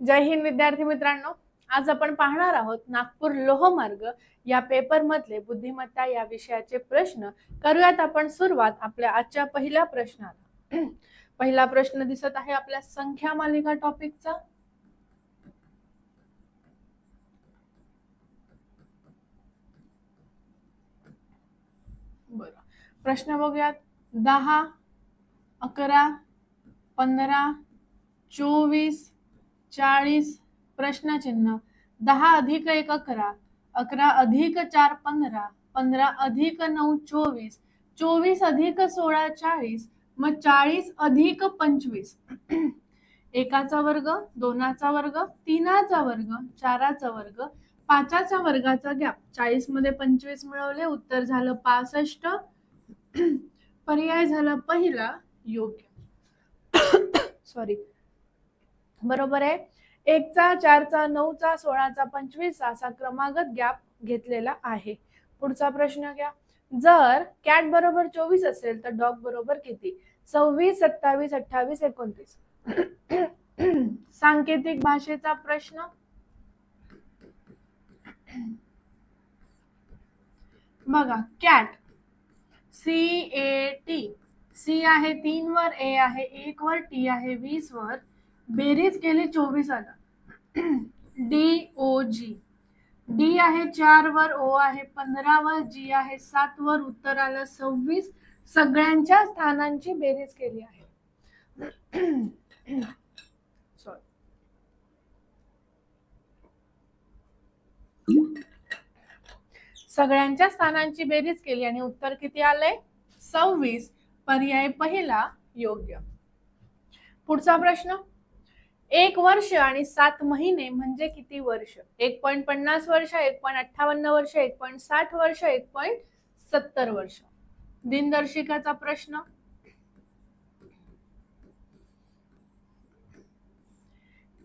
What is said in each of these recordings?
जय हिंद विद्यार्थी मित्रांनो, आज आपण पाहणार आहोत नागपूर लोहमार्ग या पेपर मधले बुद्धिमत्ता या विषयाचे प्रश्न. करूयात आपण सुरुवात आपल्या आजच्या पहिल्या प्रश्नाला. पहिला प्रश्न दिसत आहे आपल्या संख्या मालिका टॉपिकचा. बरं, प्रश्न बघूयात. 10, 11, 15, 24, 40. प्रश्नचिन्ह. 10 अधिक 1 11, 11 अधिक 4 15, 15 अधिक 9 24, 24 अधिक 16 40, मग 40 अधिक 25. एकाचा वर्ग, दोनाचा वर्ग, तीनाचा वर्ग, चाराचा वर्ग, पाचाचा वर्गाचा गॅप. 40 मध्ये 25 मिळवले, उत्तर झालं 65. पर्याय झाला पहिला योग्य. सॉरी, बरोबर आहे. 1चा 4चा 9चा 16चा 25 असा क्रमागत गॅप घेतलेला आहे. पुढचा प्रश्न घ्या. जर कॅट बरोबर 24 असेल तर डॉग बरोबर किती? 26, 27, 28, 29. सांकेतिक भाषेचा प्रश्न. बघा, कॅट CAT. C आहे 3 वर, A आहे 1 वर, T आहे 20 वर, बेरीज केली 24 आला. DOG. D आहे 4 वर, O आहे 15 वर, G आहे 7 वर, उत्तर आलं 26. सगळ्यांच्या स्थानांची बेरीज केली आहे. सगळ्यांच्या स्थानांची बेरीज केली आणि उत्तर किती आले? 26. पर्याय पहिला योग्य. पुढचा प्रश्न. 1 वर्ष आणि 7 महिने म्हणजे किती वर्ष? 1.50 वर्ष, 1.58 वर्ष, 1.60 वर्ष, 1.70 वर्ष. दिनदर्शिकाचा प्रश्न.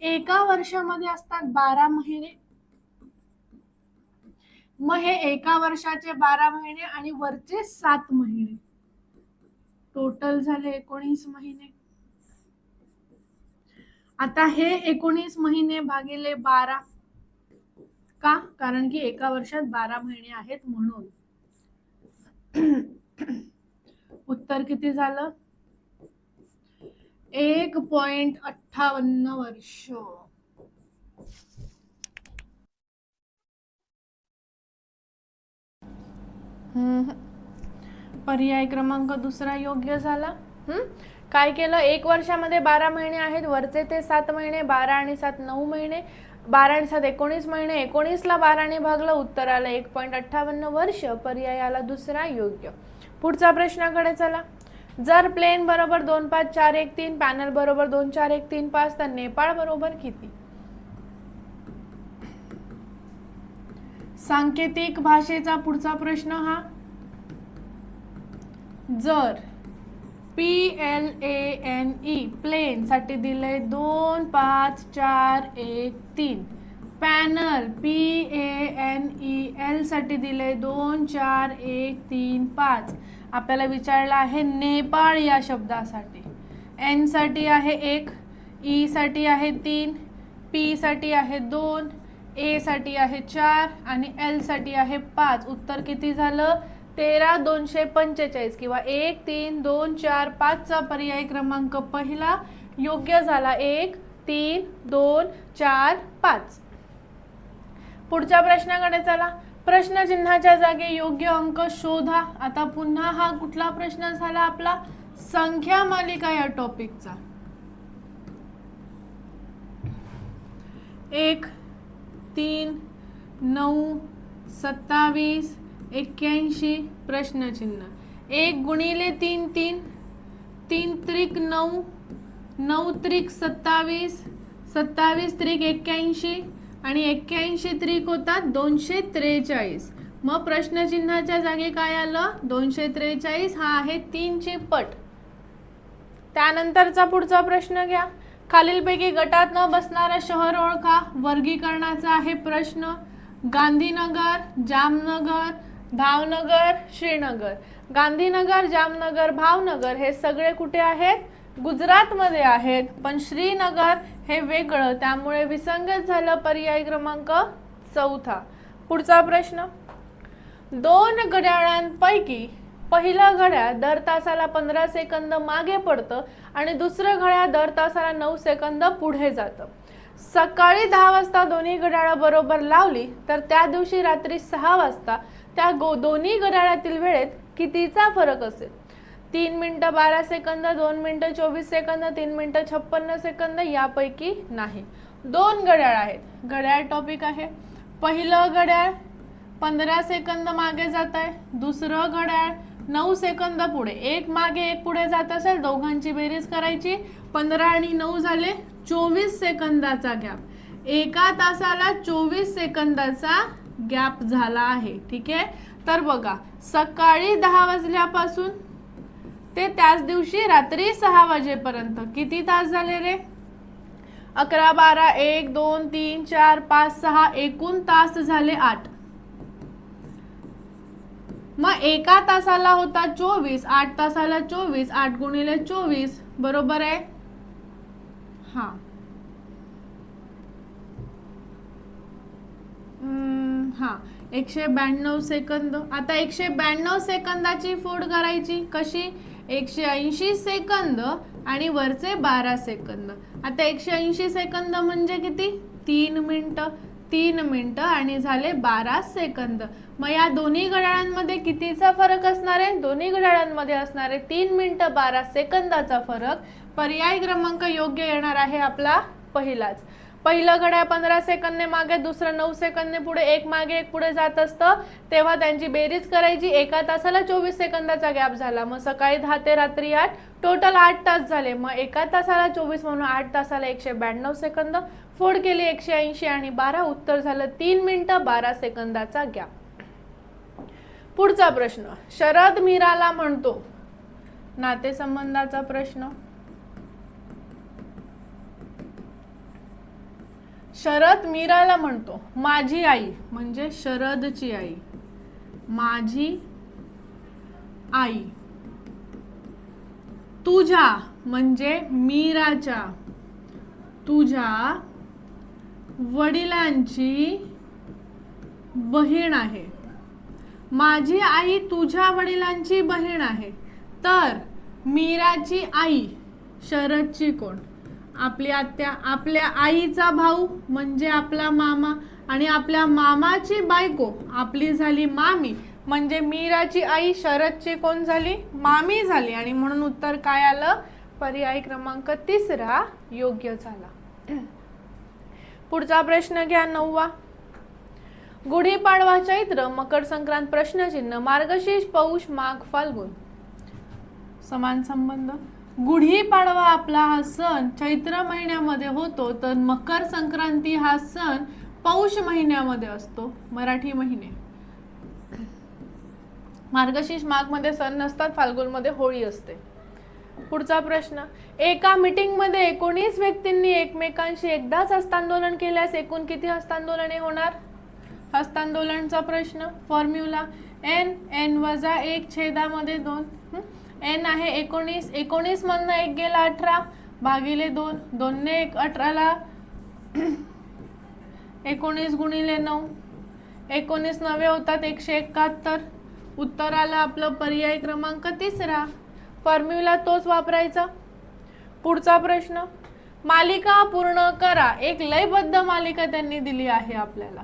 एका वर्षामध्ये असतात 12 महिने. मग हे एका वर्षाचे 12 महिने आणि वरचे 7 महिने टोटल झाले 19 महिने. आता हे 19 महिने भागिले 12 का? कारण की एका वर्षात 12 महिने आहेत म्हणून. उत्तर किती झालं? 1.58 वर्ष. पर्याय क्रमांक दुसरा योग्य झाला. काय केलं? 1 वर्षामध्ये 12 महिने आहेत, वरचे ते 7 महिने, 12 आणि 7 9 महिने, 12 आणि 7 19 महिने, 19ला 12 ने भागलं, उत्तर आलं 1.58 वर्ष. पर्याय आला दुसरा योग्य. पुढचा प्रश्नाकडे चला. जर प्लेन बरोबर 2 5 4 1 3, पॅनल बरोबर 2 4 1 3 5, तर नेपाळ बरोबर किती? सांकेतिक भाषेचा पुढचा प्रश्न हा. जर PLANE प्लेन साठी दिले 2 5 4 1 3, पॅनल PANEL साठी दिले 2 4 1 3 5. आपल्याला विचारलं आहे नेपाळ या शब्दासाठी. N साठी आहे 1, E साठी आहे 3, P साठी आहे 2, A साठी आहे 4 आणि L साठी आहे 5. उत्तर किती झालं? 13,245 किंवा 1 3 2 4 5 चा पर्याय क्रमांक पहिला योग्य झाला. 1 3 2 4 5. पुढच्या प्रश्नाकडे चला. प्रश्नचिन्हाच्या जागी योग्य अंक शोधा. आता पुन्हा हा कुठला प्रश्न झाला? आपला संख्या मालिका या टॉपिकचा. 1 3 9 27 81. प्रश्नचिन्ह. 1 गुणिले 3 3, 3 त्रिक 9, 9 त्रिक 27, 27 त्रिक 81 आणि 81 त्रिक होतात 243. मग प्रश्नचिन्हाच्या जागी काय आलं? 243. हा आहे 3 ची पट. त्यानंतरचा पुढचा प्रश्न घ्या. खालीलपैकी गटात न बसणारं शहर ओळखा. वर्गीकरणाचा आहे प्रश्न. गांधीनगर, जामनगर, भावनगर, श्रीनगर. गांधीनगर, जामनगर, भावनगर हे सगळे कुठे आहेत? गुजरातमध्ये आहेत, पण श्रीनगर हे वेगळं, त्यामुळे विसंगत झालं पर्याय क्रमांक चौथा. पुढचा प्रश्न, 2 घड्याळांपैकी पहिलं घड्याळ दर तासाला 15 सेकंद मागे पडतं आणि दुसरं घड्याळ दर तासाला 9 सेकंद पुढे जातं. सकाळी 10 वाजता दोन्ही घड्याळं बरोबर लावली तर त्या दिवशी रात्री 6 वाजता त्या दोन्ही घड्याळातील वेळेत कितीचा फरक असेल? 3 मिनिटं 12 सेकंद, 2 मिनिटं 24 सेकंद, 3 मिनिटं 56 सेकंद, यापैकी नाही. 2 घड्याळ आहेत. घड्याळ टॉपिक आहे. पहिलं घड्याळ 15 सेकंद मागे जात आहे, दुसरं घड्याळ 9 सेकंद पुढे. एक मागे एक पुढे जात असेल, दोघांची बेरीज करायची. 15 आणि 9 झाले 24 सेकंदाचा गॅप. एका तासाला 24 सेकंदाचा गॅप झाला आहे. ठीक आहे. तर बघा, सकाळी 10 वाजल्यापासून ते त्याच दिवशी रात्री 6 वाजेपर्यंत किती तास झाले रे? 11, 12, 1, 2, 3, 4, 5, 6, एकूण तास झाले 8. मग एका तासाला होता 24, 8 तासाला 24, 8 गुणिले 24 बरोबर आहे. हा, हा 192 सेकंद. आता 192 सेकंदाची फोड करायची कशी? 180 सेकंद आणि वरचे 12 सेकंद. आता 180 सेकंद म्हणजे किती? 3 मिनिटं. 3 मिनिटं आणि झाले 12 सेकंद. मग या दोन्ही घड्याळांमध्ये कितीचा फरक असणार आहे? दोन्ही घड्याळांमध्ये असणार आहे 3 मिनिटं 12 सेकंदाचा फरक. पर्याय क्रमांक योग्य येणार आहे आपला पहिलाच. पहिलं घड्याळ 15 सेकंदने मागे, दुसरं 9 सेकंदने पुढे, एक मागे एक पुढे जात असतं, तेव्हा त्यांची बेरीज करायची. एका तासाला 24 सेकंदाचा गॅप झाला. मग सकाळी 10 ते रात्री 8, टोटल 8 तास झाले. मग एका तासाला 24 म्हणून 8 तासाला 192 सेकंद. फोड केली 180 आणि 12, उत्तर झालं 3 मिनिटं 12 सेकंदाचा गॅप. पुढचा प्रश्न, शरद मीराला म्हणतो. नातेसंबंधाचा प्रश्न. शरद मीराला म्हणतो, माझी आई म्हणजे शरदची आई, माझी आई, तुझ्या म्हणजे मीराच्या, तुझ्या वडिलांची बहीण आहे. माझी आई तुझ्या वडिलांची बहीण आहे. तर मीराची आई शरदची कोण? आपली आत्या. आपल्या आईचा भाऊ म्हणजे आपला मामा, आणि आपल्या मामाची बायको आपली झाली मामी. म्हणजे मीराची आई शरदची कोण झाली? मामी झाली. आणि म्हणून उत्तर काय आलं? पर्याय क्रमांक 3 योग्य झाला. पुढचा प्रश्न घ्या 9वा. गुढीपाडवा चैत्र, मकर संक्रांत प्रश्नचिन्ह, मार्गशीर्ष पौष माघ फाल्गुन. समान संबंध. गुढीपाडवा आपला हा सण चैत्र महिन्यामध्ये होतो, तर मकर संक्रांती हा सण पौष महिन्यामध्ये असतो, मराठी महिने. मार्गशीर्ष माघ मध्ये सण नसतात, फाल्गुन मध्ये होळी असते. पुढचा प्रश्न, एका मीटिंग मध्ये 19 व्यक्तींनी एकमेकांशी एकदाच हस्तांदोलन केल्यास एकूण किती हस्तांदोलने होणार? हस्तांदोलनचा प्रश्न. फॉर्म्युला n वजा 1 छेदामध्ये 2. n आहे 19, 19 मधनं 1 गेला 18 भागिले 2, 2 ने 1 18ला 19 गुणिले 9, 19 9 होतात 171. उत्तर आलं आपलं पर्याय क्रमांक 3. फॉर्म्युला तोच वापरायचा. पुढचा प्रश्न, मालिका पूर्ण करा. एक लयबद्ध मालिका त्यांनी दिली आहे आपल्याला.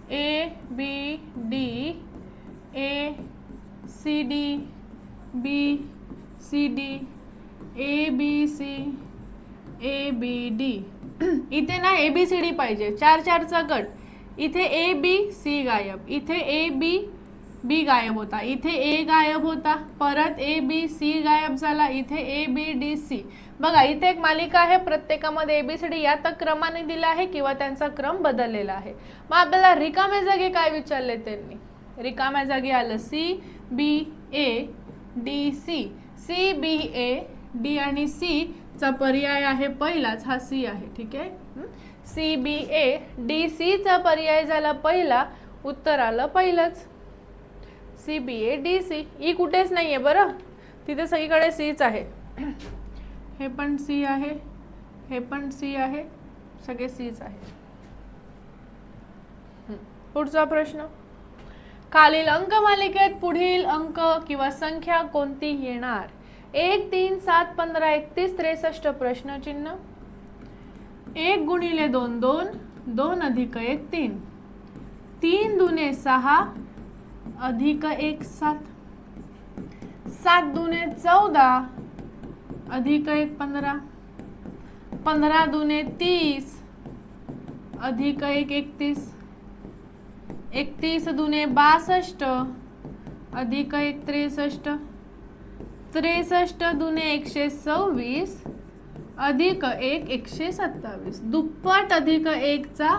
A B D A C D B C D A B C A B D. इथे ना ABCD पाहिजे, 4-4चा गट. इथे A B C गायब, इथे A B B गायब होता, इथे A गायब होता, परत A B C गायब झाला, इथे A B D C. बघा इथे एक मालिका आहे, प्रत्येकामध्ये ABCD या तर क्रमाने दिला आहे किंवा त्यांचा क्रम बदललेला आहे. मग आपल्याला रिकाम्या जागी काय विचारले त्यांनी? रिकाम्या जागी आलं C B A D C. C B A D आणि C चा पर्याय आहे पहिलाच, हा C आहे. ठीक आहे. C B A D C चा पर्याय झाला पहिला, उत्तर आलं पहिलंच. C B A D C. E कुठेच नाहीये बरं, तिथे सगळीकडे सीच आहे. हे पण सी आहे, हे पण सी आहे, सगळे सीच आहे. पुढचा प्रश्न, खालील अंकमालिकेत पुढील अंक किंवा संख्या कोणती येणार? 1, 3, 7, 15, 31, 63. प्रश्नचिन्ह. 1 गुणिले 2 2, 2 अधिक 1 3, 3 दुने 6 अधिक 1 7, 7 दुने 14 अधिक 1 15, 15 दुने 30 अधिक 1 31, 31 दुने 62 अधिक 1 63, 63 दुने 126 अधिक 1 127. दुप्पट अधिक 1 चा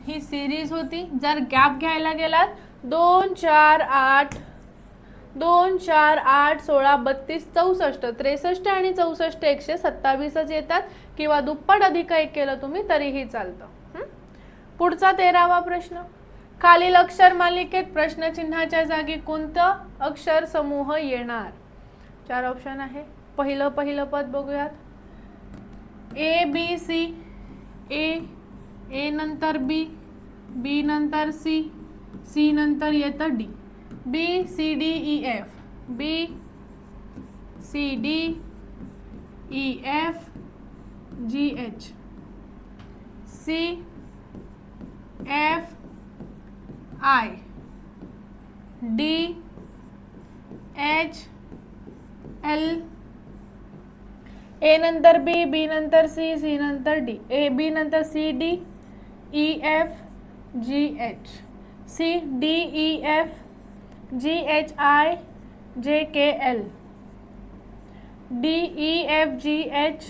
ही सिरीज होती. जर गॅप घ्यायला गेलात 2 4 8 2 4 8 16 32 64, 63 आणि 64 127च येतात, किंवा दुप्पट अधिक 1 केलं तुम्ही तरीही चालतं. पुढचा 13वा प्रश्न, खालील अक्षर मालिकेत प्रश्नचिन्हाच्या जागी कोणतं अक्षर समूह येणार? 4 ऑप्शन आहे. पहिलं पद बघूयात. ए बी सी, ए नंतर बी, बी नंतर सी, सी नंतर येतं D, B C D E F, B C D E F G H, C F I, D H L, A नंतर बी, बी नंतर सी, सी नंतर डी, ए बी नंतर C D E F G H, C D E F G H I J K L, D E F G H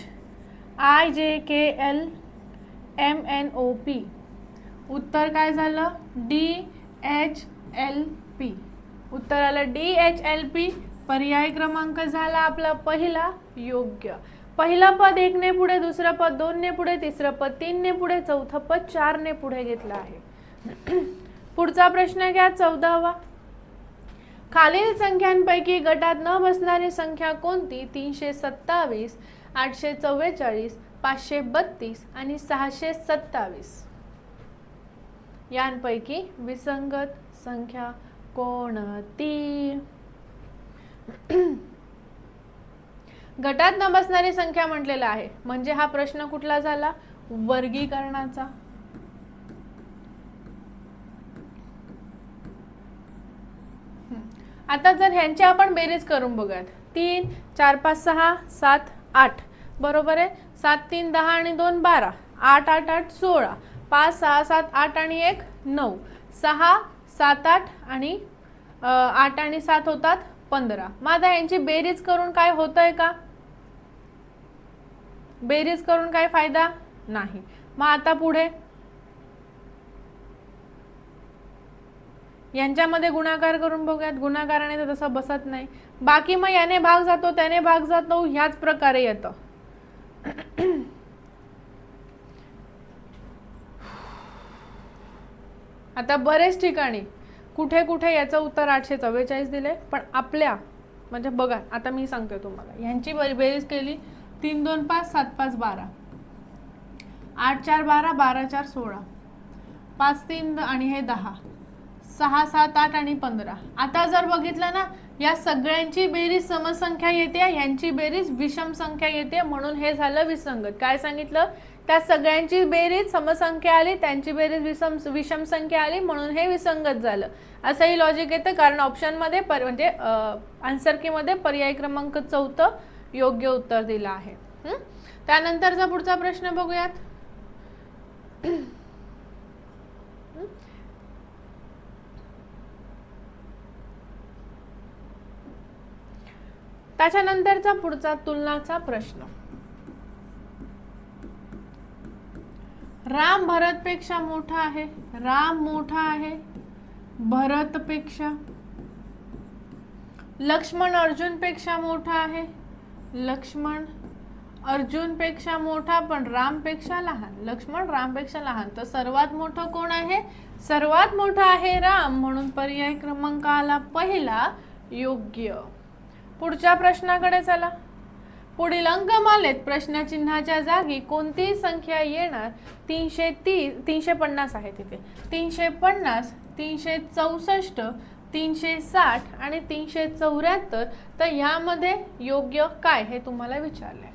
I J K L M N O P. उत्तर काय झालं? D H L P. उत्तर आलं D H L P. पर्याय क्रमांक झाला आपला पहिला योग्य. पहिलं पद 1 ने पुढे, दुसरं पद 2 ने पुढे, तिसरं पद 3 ने पुढे, चौथं पद 4 ने पुढे घेतलं आहे. पुढचा प्रश्न घ्या 14वा. खालील संख्यांपैकी गटात न बसणारी संख्या कोणती? 327, 844, 532 आणि 627 यांपैकी विसंगत संख्या कोणती? गटात न बसणारी संख्या म्हटलेला आहे म्हणजे हा प्रश्न कुठला झाला? वर्गीकरणाचा. आता जर ह्यांची आपण बेरीज करून बघूयात. 3 4 5 6 7 8 बरोबर आहे. 7 3 10 आणि 2 12, 8 8 8 16, 5 6 7 8 आणि 1 9, 6 7 8 आणि 8 आणि 7 होतात 15. मग आता यांची बेरीज करून काय होतंय का? बेरीज करून काय फायदा नाही. मग आता पुढे यांच्यामध्ये गुणाकार करून बघूयात. गुणाकाराने तर तसं बसत नाही. बाकी मग याने भाग जातो, त्याने भाग जातो, ह्याच प्रकारे येतं. आता बरेच ठिकाणी कुठे कुठे याचं उत्तर 844 दिले, पण आपल्या म्हणजे बघा आता मी सांगते तुम्हाला. यांची बेरीज केली 3 2 5 7 5 12, 8 4 12, 12 4 16, 5 3 आणि हे 10, 6 7 8 आणि 15. आता जर बघितलं ना, या सगळ्यांची बेरीज समसंख्या येते, यांची बेरीज विषम संख्या येते, म्हणून हे झालं विसंगत. काय सांगितलं? त्या सगळ्यांची बेरीज समसंख्या आली, त्यांची बेरीज विषम संख्या आली, म्हणून हे विसंगत झालं. असंही लॉजिक येतं, कारण ऑप्शन मध्ये म्हणजे आन्सर की मध्ये पर्याय क्रमांक 4 योग्य उत्तर दिलं आहे. त्यानंतरचा पुढचा प्रश्न बघूयात. त्याच्यानंतरचा पुढचा तुलनाचा प्रश्न. राम भरत पेक्षा मोठा आहे. राम मोठा आहे भरत पेक्षा. लक्ष्मण अर्जुन पेक्षा मोठा आहे. लक्ष्मण अर्जुन पेक्षा मोठा पण राम पेक्षा लहान. लक्ष्मण राम पेक्षा लहान. तर सर्वात मोठं कोण आहे? सर्वात मोठा आहे राम, म्हणून पर्याय क्रमांक आला पहिला योग्य. पुढच्या प्रश्नाकडे चला. पुढील अंकमालेत प्रश्नचिन्हाच्या जागी कोणती संख्या येणार? 350 आहे तिथे. 350, 364, 360 आणि 374. तर ह्यामध्ये योग्य काय हे तुम्हाला विचारलंय.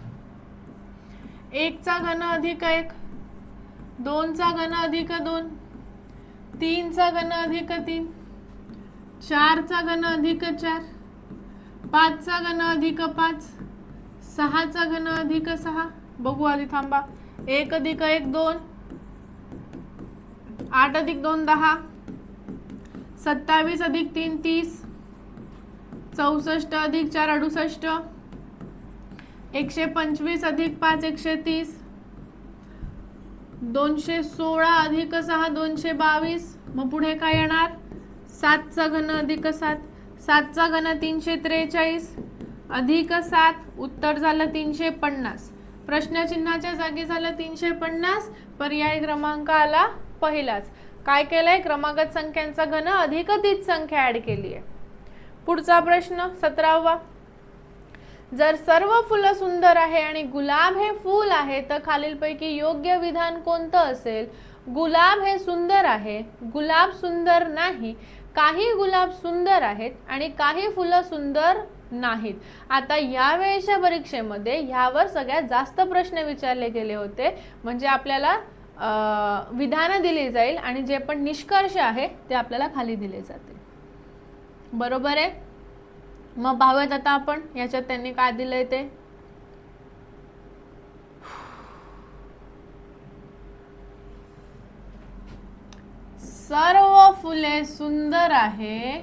1 चा घन अधिक 1, 2 चा घन अधिक 2, 3 चा घन अधिक 3, 4 चा घन अधिक 4, 5 चा घन अधिक 5, 6 चा घन अधिक 6. बघू आधी थांबा. 1 अधिक 1 2, 8 अधिक 2 10, 27 अधिक 3 30, 64 अधिक 4 68, 125 अधिक 5 130, 216 अधिक 6 222. मग पुढे काय येणार? 7 चा घन अधिक 7, 7 चा घन 343 अधिक 7. उत्तर झालं 350. प्रश्नचिन्हाच्या जागी झालं 350. पर्याय क्रमांक आला पहिलाच. काय केलंय? क्रमागत संख्यांचा घन अधिक तीच संख्या ऍड केली आहे. पुढचा प्रश्न 17वा. जर सर्व फुलं सुंदर आहे आणि गुलाब हे फूल आहे तर खालीलपैकी योग्य विधान कोणतं असेल? गुलाब हे सुंदर आहे, गुलाब सुंदर नाही, काही गुलाब सुंदर आहेत आणि काही फुलं सुंदर नाहीत. आता या वेळेच्या परीक्षेमध्ये ह्यावर सगळ्यात जास्त प्रश्न विचारले गेले होते. म्हणजे आपल्याला विधानं दिली जाईल आणि जे पण निष्कर्ष आहे ते आपल्याला खाली दिले जातील. बरोबर आहे. मग पाहूयात आता आपण याच्यात त्यांनी काय दिलंय ते. सर्व फुले सुंदर आहे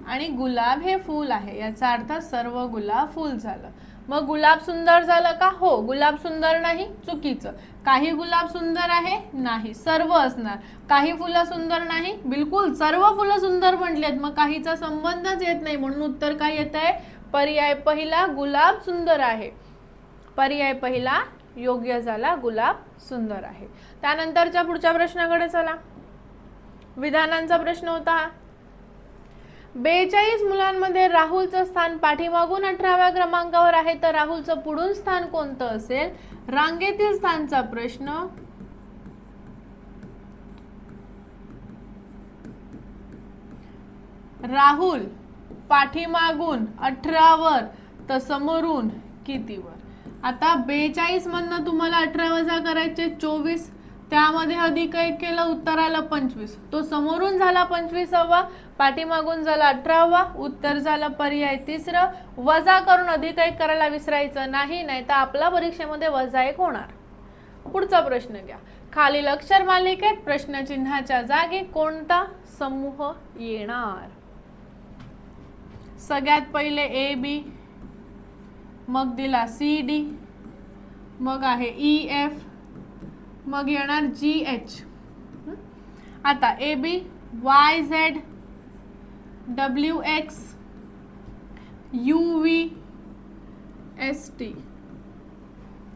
आणि गुलाब हे फूल आहे. याचा अर्थ सर्व गुलाब फूल झालं. मग गुलाब सुंदर झालं का? हो. गुलाब सुंदर नाही, चुकीचं. काही गुलाब सुंदर आहे? नाही, सर्व असणार. काही फुलं सुंदर नाही, बिलकुल सर्व फुलं सुंदर म्हटलेत. मग काहीचा संबंधच येत नाही. म्हणून उत्तर काय येत आहे? पर्याय पहिला गुलाब सुंदर आहे. पर्याय पहिला योग्य झाला, गुलाब सुंदर आहे. त्यानंतरच्या पुढच्या प्रश्नाकडे चला. विधानांचा प्रश्न होता. 42 मुलांमध्ये राहुलचं स्थान पाठीमागून 18व्या क्रमांकावर आहे तर राहुलचं पुढून स्थान कोणतं असेल? रांगेतील स्थानचा प्रश्न. राहुल पाठीमागून 18 वर तर समोरून कितीवर? आता 42 मधनं तुम्हाला 18 वजा करायचे 24. त्यामध्ये अधिक 1 केलं, उत्तर आलं 25. तो समोरून झाला 25वा, पाठीमागून झाला 18वा. उत्तर झालं पर्याय तिसरं. वजा करून अधिक 1 करायला विसरायचं नाही, नाहीतर आपला परीक्षेमध्ये वजा 1 होणार. पुढचा प्रश्न घ्या. खालील अक्षर मालिकेत प्रश्नचिन्हाच्या जागी कोणता समूह येणार? सगळ्यात पहिले ए बी, मग दिला सी डी, मग आहे ई एफ, मग येणार जी एच. आता A B Y Z W X U V S T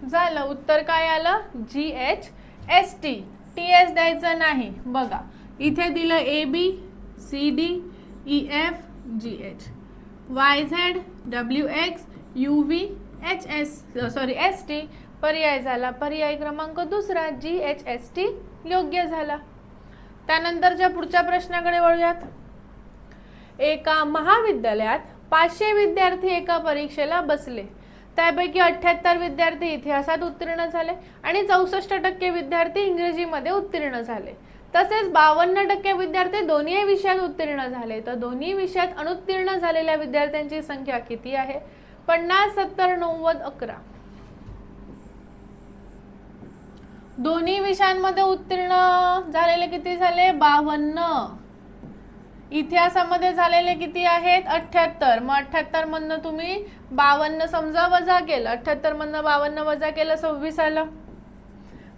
झालं. उत्तर काय आलं? G H S T. T S द्यायचं नाही. बघा इथे दिलं A B C D E F G H, Y Z W X U V H S S T. पर्याय झाला पर्याय क्रमांक दुसरा जी एच एस टी योग्य झाला. त्यानंतरच्या पुढच्या प्रश्नाकडे वळूयात. एका महाविद्यालयात 500 विद्यार्थी एका परीक्षेला बसले. त्यापैकी 78 विद्यार्थी इतिहासात उत्तीर्ण झाले आणि 64% विद्यार्थी इंग्रजीमध्ये उत्तीर्ण झाले. तसेच 52% विद्यार्थी दोन्ही विषयात उत्तीर्ण झाले. तर दोन्ही विषयात अनुत्तीर्ण झालेल्या विद्यार्थ्यांची संख्या किती आहे? 50 70 90 11. दोन्ही विषयांमध्ये उत्तीर्ण झालेले किती झाले? 52. इतिहासामध्ये झालेले किती आहेत? 78. मग 78 मधनं तुम्ही 52 समजा वजा केलं, 78 मधनं 52 वजा केलं 26 आलं.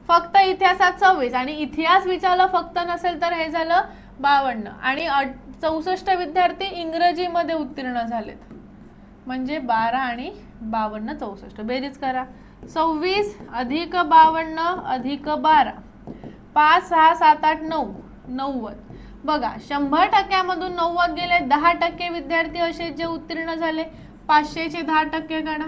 फक्त इतिहासात 26 आणि इतिहास विचारलं फक्त नसेल तर हे झालं 52. आणि 64 विद्यार्थी इंग्रजीमध्ये उत्तीर्ण झालेत. म्हणजे 12 आणि 52 64. बेरीज करा. 26 अधिक 52 अधिक 12, 5 6 7 8 9 90. बघा 100%मधून 90 गेले, 10% विद्यार्थी असे जे उत्तीर्ण झाले. 500चे 10% काढा,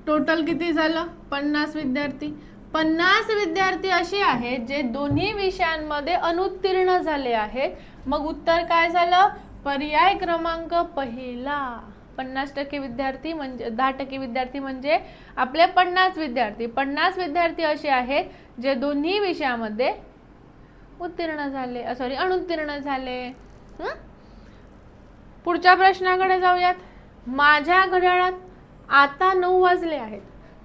टोटल किती झालं? 50 विद्यार्थी. 50 विद्यार्थी असे आहेत जे दोन्ही विषयांमध्ये अनुत्तीर्ण झाले आहेत. मग उत्तर काय झालं? पर्याय क्रमांक पहिला. 50% विद्यार्थी म्हणजे 10% विद्यार्थी म्हणजे आपले 50 विद्यार्थी. 50 विद्यार्थी असे आहेत जे दोन्ही विषयामध्ये उत्तीर्ण झाले, सॉरी अनुत्तीर्ण झाले. पुढच्या प्रश्नाकडे जाऊयात. माझ्या घड्याळात आता 9 वाजले आहेत.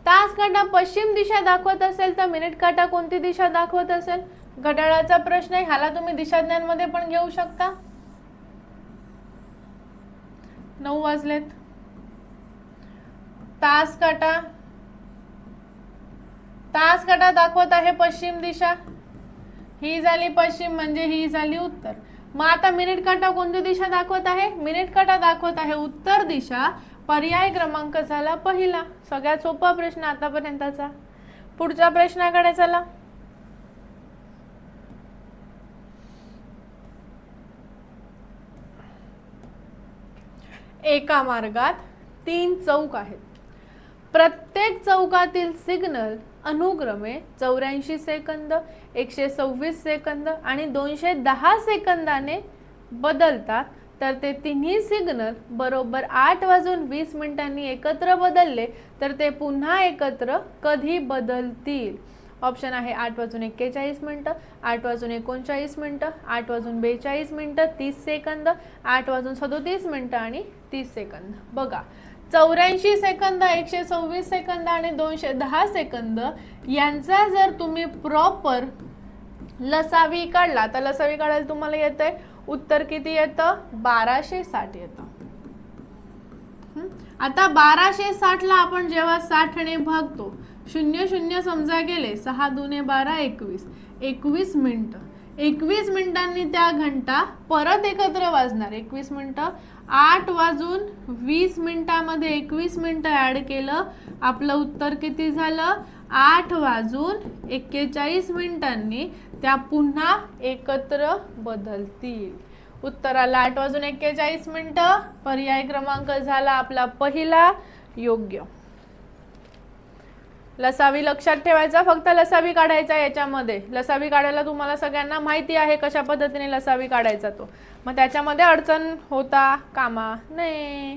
तास काटा पश्चिम दिशा दाखवत असेल तर मिनिट काटा कोणती दिशा दाखवत असेल? घड्याळाचा प्रश्न आहे, ह्याला तुम्ही दिशाज्ञान मध्ये पण घेऊ शकता. 9 वाजलेत. तास काटा दाखवत आहे पश्चिम दिशा. ही झाली पश्चिम म्हणजे ही झाली उत्तर. मग आता मिनिट काटा कोणती दिशा दाखवत आहे? मिनिट काटा दाखवत आहे उत्तर दिशा. पर्याय क्रमांक झाला पहिला. सगळ्यात सोपा प्रश्न आतापर्यंतचा. पुढच्या प्रश्नाकडे चला. एका मार्गात 3 चौक आहेत. प्रत्येक चौकातील सिग्नल अनुक्रमे 84 सेकंद, 126 सेकंद आणि 210 सेकंदाने बदलतात. तर ते तिन्ही सिग्नल बरोबर 8:20 एकत्र बदलले तर ते पुन्हा एकत्र कधी बदलतील? ऑप्शन आहे 8:41, 8:39, 8:42, 30 सेकंद, 8:37 आणि 30 सेकंद. बघा 84 सेकंद, 126 सेकंद आणि 210 सेकंद यांचा जर तुम्ही प्रॉपर लसावी काढला तर लसावी काढायला तुम्हाला येतंय उत्तर किती येतं? 1260 येतं. आता 1260 ला आपण जेव्हा 60 ने भागतो, 0 समजा गेले, 6 दूने 12, 21 मिनिट. 21 मिनिटांनी त्या घंटा परत एकत्र वाजणार. 21 मिनिटं 8:20 मिनिटांमध्ये 21 मिनिटं ऍड केलं, आपलं उत्तर किती झालं? 8:41 मिनिटांनी त्या पुन्हा एकत्र बदलतील. उत्तराला 8:41 मिनिटं. पर्याय क्रमांक झाला आपला पहिला योग्य. लसावी लक्षात ठेवायचा, फक्त लसावी काढायचा. याच्यामध्ये लसावी काढायला तुम्हाला सगळ्यांना माहिती आहे कशा पद्धतीने लसावी काढायचा तो. मग त्याच्यामध्ये अडचण होता कामा नये.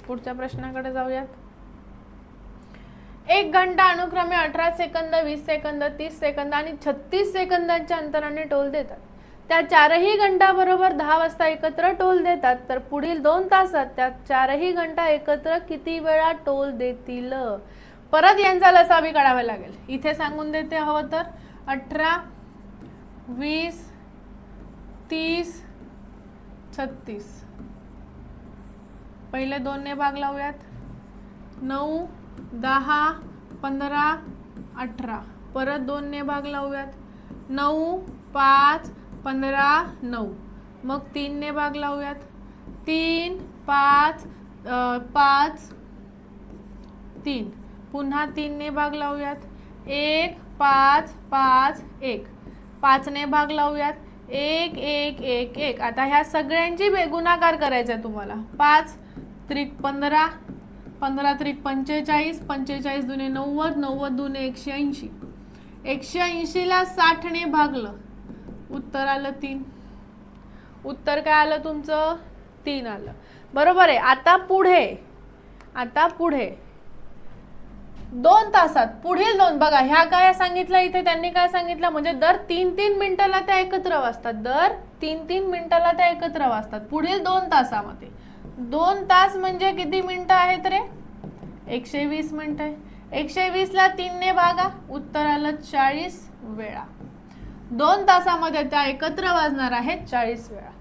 पुढच्या प्रश्नाकडे जाऊयात. एक घंटा अनुक्रमे 18 सेकंद, 20 सेकंद, 30 सेकंद आणि 36 सेकंदांच्या अंतराने टोल देतात. त्या चारही घंटा बरोबर 10 वाजता एकत्र टोल देतात. तर पुढील 2 तासात त्या चारही घंटा एकत्र किती वेळा टोल देतील? परत यांचा लसावी काढावा लागेल. इथे सांगून देते हवं तर 18, 20, 30, 36. पहिले 2 ने भाग लावूयात. 9, 10, 15, 18. परत 2 ने भाग लावूयात. 9, 5, 15, 9. मग 3 ने भाग लावूयात. 3, 5, 3. पुन्हा 3 ने भाग लावूयात. 1, 5, 5, 1. 5 ने भाग लावूयात. 1, 1, 1, 1. आता ह्या सगळ्यांची गुणाकार करायचा तुम्हाला. 5 त्रिक 15, 15 त्रिक 45, 45 दुने 90, 90 दुने 180. 180 ला 60 ने भागलं, उत्तर आलं 3. उत्तर काय आलं तुमचं? 3 आलं. बरोबर आहे. आता पुढे 2 तासात पुढील 2 बघा, ह्या काय सांगितलं इथे, त्यांनी काय सांगितलं म्हणजे दर 3-3 मिनिटाला त्या एकत्र वाजतात. दर 3-3 मिनिटाला त्या एकत्र वाजतात पुढील 2 तासामध्ये. 2 तास म्हणजे किती मिनिटं आहेत रे? 120 मिनिटं आहे. 120 ला 3 ने भागा, उत्तर आलं 40 वेळा. 2 तासामध्ये त्या एकत्र वाजणार आहेत 40 वेळा.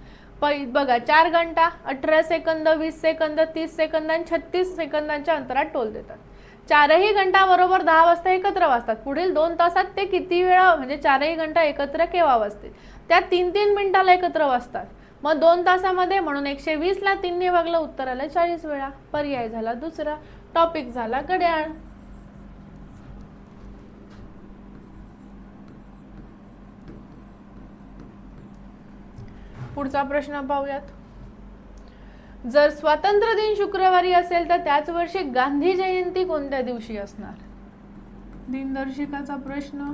बघा 4 घंटा 18 सेकंद, 20 सेकंद, 30 सेकंद आणि 36 सेकंदांच्या अंतरात टोल देतात. चारही घंटा बरोबर 10 वाजता एकत्र वाजतात. पुढील 2 तासात ते किती वेळा म्हणजे चारही घंटा एकत्र केव्हा वाजतील? त्या 3-3 मिनिटाला एकत्र वाजतात. मग 2 तासामध्ये म्हणून 120 ला 3 ने भागलं, उत्तर आलं 40 वेळा. पर्याय झाला दुसरा. टॉपिक झाला घड्याळ. पुढचा प्रश्न पाहूयात. जर स्वातंत्र्य दिन शुक्रवारी असेल तर त्याच वर्षी गांधी जयंती कोणत्या दिवशी असणार? दिनदर्शिकाचा प्रश्न.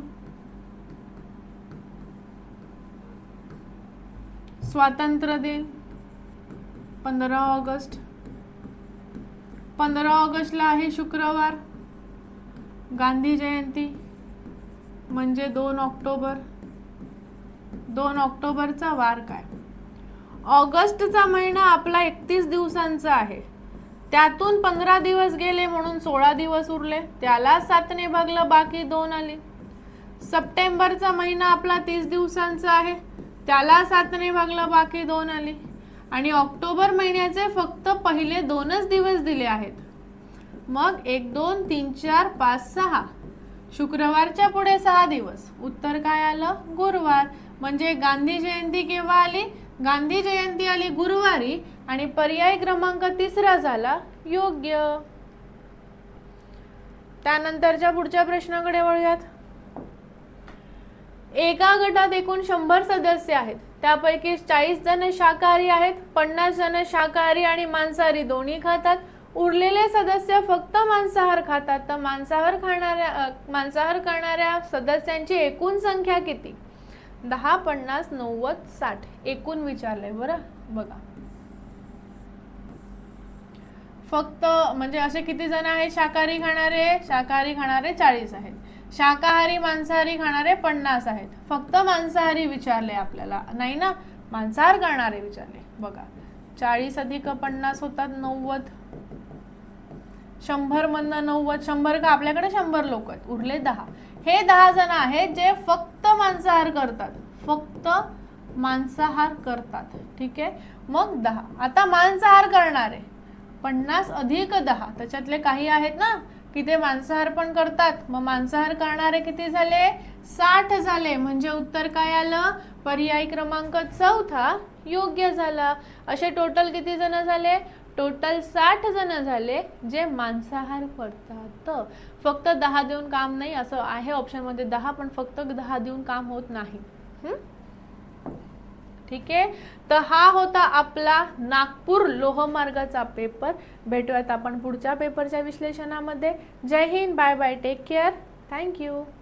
स्वातंत्र्य दिन 15 ऑगस्ट. 15 ऑगस्टला आहे शुक्रवार. गांधी जयंती म्हणजे 2 ऑक्टोबर. 2 ऑक्टोबरचा वार काय? ऑगस्टचा महिना आपला 31 दिवसांचा आहे. त्यातून 15 दिवस गेले म्हणून 16 दिवस उरले, त्याला 7 ने भागलं, बाकी 2 आले. सप्टेंबरचा महिना आपला 30 दिवसांचा आहे, त्याला 7 ने भागलं, बाकी 2 आले. आणि ऑक्टोबर महिन्याचे फक्त पहिले 2च दिवस दिले आहेत. मग 1 2 3 4 5 6 शुक्रवारच्या पुढे 6 दिवस. उत्तर काय आलं? गुरुवार. म्हणजे गांधी जयंती केव्हा आली? गांधी जयंती आली गुरुवारी. आणि पर्याय क्रमांक 3 झाला योग्य. त्यानंतरच्या पुढच्या प्रश्नाकडे वळूयात. एका गटात एकूण 100 सदस्य आहेत. त्यापैकी 40 जण शाकाहारी आहेत, 50 जण शाकाहारी आणि मांसाहारी दोन्ही खातात. उरलेले सदस्य फक्त मांसाहार खातात. तर मांसाहार करणाऱ्या सदस्यांची एकूण संख्या किती? 10, 50, 90, 60 एकूण विचारलंय बरं. बघा फक्त म्हणजे असे किती जण आहेत शाकाहारी खाणारे? शाकाहारी खाणारे 40 आहेत. शाकाहारी मांसाहारी खाणारे 50 आहेत. फक्त मांसाहारी विचारले आपल्याला, नाही ना, मांसाहार करणारे विचारले. बघा 40 अधिक 50 होतात 90. 100 मधनं 90, 100 का आपल्याकडे 100 लोक आहेत, उरले 10. हे 10 जण आहेत जे फक्त मांसाहार करतात. फक्त मांसाहार करतात. ठीक आहे. मग 10. आता मांसाहार करणारे 50 अधिक 10, त्याच्यातले काही आहेत ना की ते मांसाहार पण करतात. मग मांसाहार करणारे किती झाले? 60 झाले. म्हणजे उत्तर काय आलं? पर्याय क्रमांक 4 योग्य झाला. असे टोटल किती जण झाले? टोटल 60 जण झाले जे मांसाहार करतात. फक्त 10 देऊन काम नाही असं आहे ऑप्शन मध्ये 10, पण फक्त 10 देऊन काम होत नाही. ठीक आहे. तर हा होता आपला नागपूर लोहमार्गाचा पेपर. भेटूयात आपण पुढच्या पेपरच्या विश्लेषणामध्ये. जय हिंद, bye bye, take care, thank you.